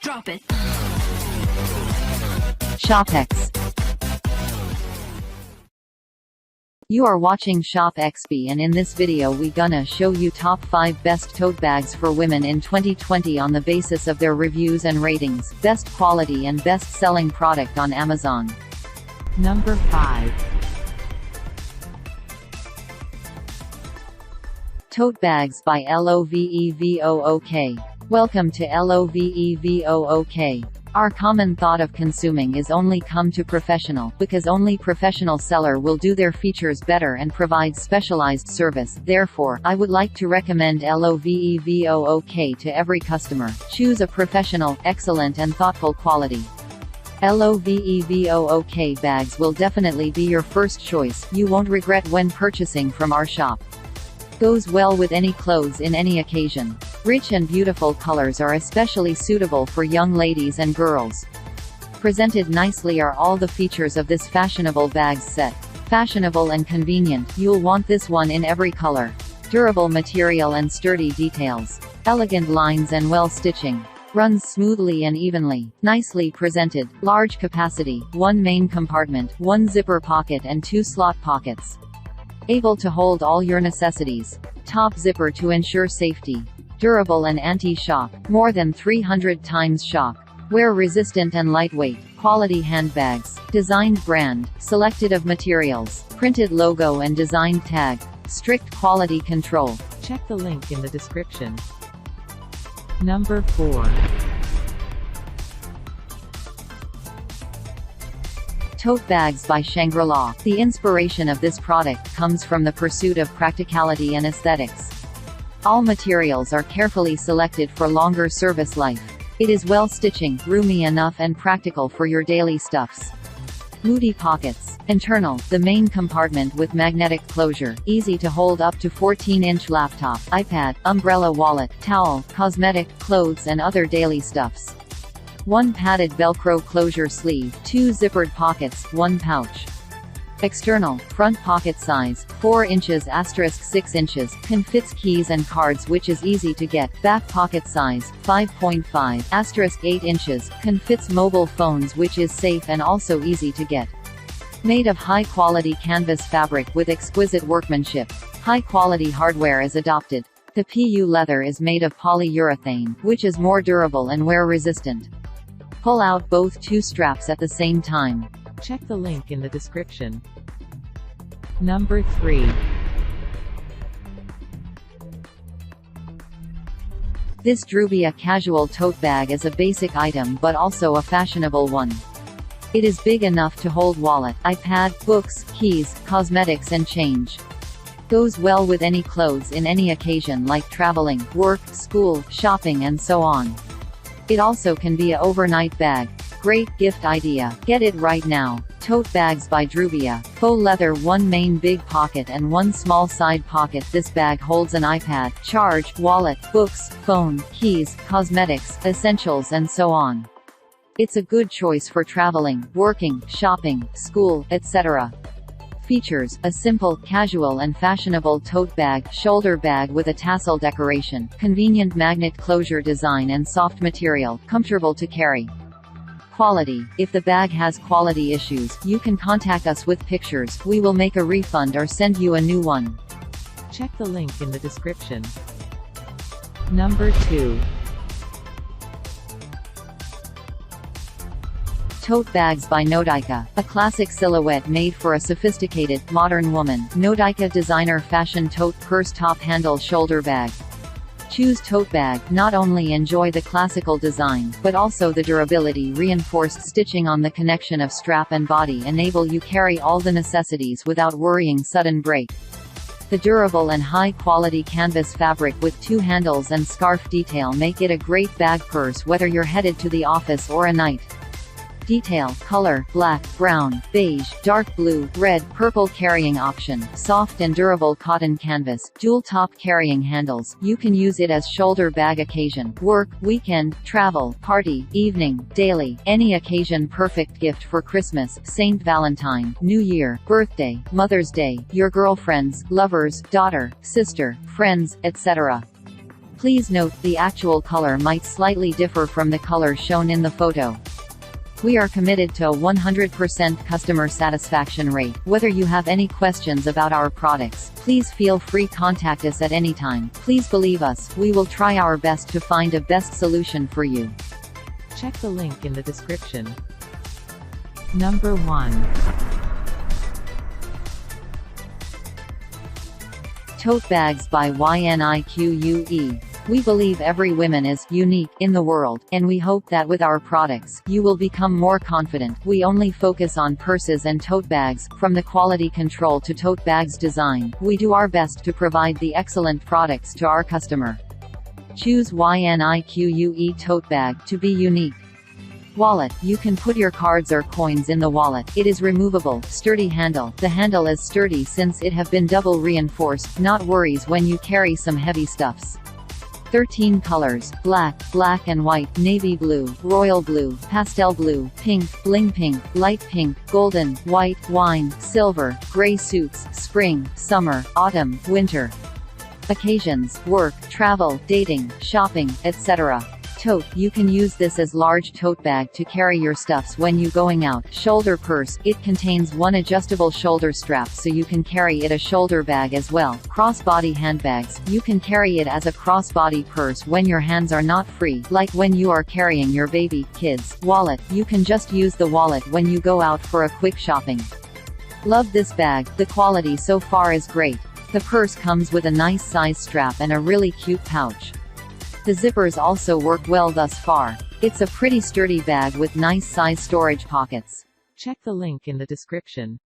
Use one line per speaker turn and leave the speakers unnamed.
Drop it.
ShoppExp. You are watching ShoppExp, and in this video we gonna show you top 5 best tote bags for women in 2020 on the basis of their reviews and ratings, best quality and best selling product on Amazon.
Number 5.
Tote Bags by Lovevook. Welcome to Lovevook. Our common thought of consuming is only come to professional, because only professional seller will do their features better and provide specialized service. Therefore, I would like to recommend Lovevook to every customer. Choose a professional, excellent and thoughtful quality. Lovevook bags will definitely be your first choice. You won't regret when purchasing from our shop. Goes well with any clothes in any occasion. Rich and beautiful colors are especially suitable for young ladies and girls. Presented nicely are all the features of this fashionable bags set. Fashionable and convenient, you'll want this one in every color. Durable material and sturdy details. Elegant lines and well stitching. Runs smoothly and evenly. Nicely presented. Large capacity, 1 main compartment, 1 zipper pocket and 2 slot pockets. Able to hold all your necessities. Top zipper to ensure safety. Durable and anti-shock. More than 300 times shock. Wear resistant and lightweight. Quality handbags. Designed brand. Selected of materials. Printed logo and designed tag. Strict quality control.
Check the link in the description. Number 4.
Tote Bags by Shangri-La. The inspiration of this product comes from the pursuit of practicality and aesthetics. All materials are carefully selected for longer service life. It is well stitching, roomy enough and practical for your daily stuffs. Moody pockets. Internal, the main compartment with magnetic closure, easy to hold up to 14-inch laptop, iPad, umbrella wallet, towel, cosmetic, clothes and other daily stuffs. 1 padded Velcro closure sleeve, 2 zippered pockets, 1 pouch. External, front pocket size, 4 inches * 6 inches, can fits keys and cards which is easy to get. Back pocket size, 5.5 * 8 inches, can fits mobile phones which is safe and also easy to get. Made of high-quality canvas fabric with exquisite workmanship. High-quality hardware is adopted. The PU leather is made of polyurethane, which is more durable and wear-resistant. Pull out both 2 straps at the same time.
Check the link in the description. Number 3.
This Drubia casual tote bag is a basic item but also a fashionable one. It is big enough to hold wallet, iPad, books, keys, cosmetics and change. Goes well with any clothes in any occasion like traveling, work, school, shopping and so on. It also can be a overnight bag. Great gift idea. Get it right now. Tote Bags by Drubia. Faux leather, 1 main big pocket and 1 small side pocket. This bag holds an iPad, charge, wallet, books, phone, keys, cosmetics, essentials and so on. It's a good choice for traveling, working, shopping, school, etc. Features: a simple, casual and fashionable tote bag, shoulder bag with a tassel decoration, convenient magnet closure design and soft material, comfortable to carry. Quality: if the bag has quality issues, you can contact us with pictures, we will make a refund or send you a new one.
Check the link in the description. Number 2.
Tote Bags by Nodika. A classic silhouette made for a sophisticated, modern woman. Nodika designer fashion tote purse top handle shoulder bag. Choose tote bag, not only enjoy the classical design, but also the durability. Reinforced stitching on the connection of strap and body enable you carry all the necessities without worrying sudden break. The durable and high-quality canvas fabric with 2 handles and scarf detail make it a great bag purse whether you're headed to the office or a night. Detail, color, black, brown, beige, dark blue, red, purple carrying option, soft and durable cotton canvas, dual top carrying handles. You can use it as shoulder bag occasion, work, weekend, travel, party, evening, daily, any occasion. Perfect gift for Christmas, Saint Valentine, New Year, birthday, Mother's Day, your girlfriends, lovers, daughter, sister, friends, etc. Please note, the actual color might slightly differ from the color shown in the photo. We are committed to a 100% customer satisfaction rate. Whether you have any questions about our products, please feel free to contact us at any time. Please believe us, we will try our best to find a best solution for you.
Check the link in the description. Number 1.
Tote Bags by YNIQUE. We believe every woman is unique in the world, and we hope that with our products, you will become more confident. We only focus on purses and tote bags. From the quality control to tote bags design, we do our best to provide the excellent products to our customer. Choose YNIQUE Tote Bag to be unique. Wallet. You can put your cards or coins in the wallet. It is removable, sturdy handle. The handle is sturdy since it have been double reinforced, not worries when you carry some heavy stuffs. 13 colors: black, black and white, navy blue, royal blue, pastel blue, pink, bling pink, light pink, golden, white, wine, silver, gray suits, spring, summer, autumn, winter. Occasions: work, travel, dating, shopping, etc. Tote. You can use this as large tote bag to carry your stuffs when you going out. Shoulder purse. It contains one adjustable shoulder strap so you can carry it a shoulder bag as well. Crossbody handbags. You can carry it as a crossbody purse when your hands are not free, like when you are carrying your baby, kids. Wallet. You can just use the wallet when you go out for a quick shopping. Love this bag. The quality so far is great. The purse comes with a nice size strap and a really cute pouch. The zippers also work well thus far. It's a pretty sturdy bag with nice size storage pockets.
Check the link in the description.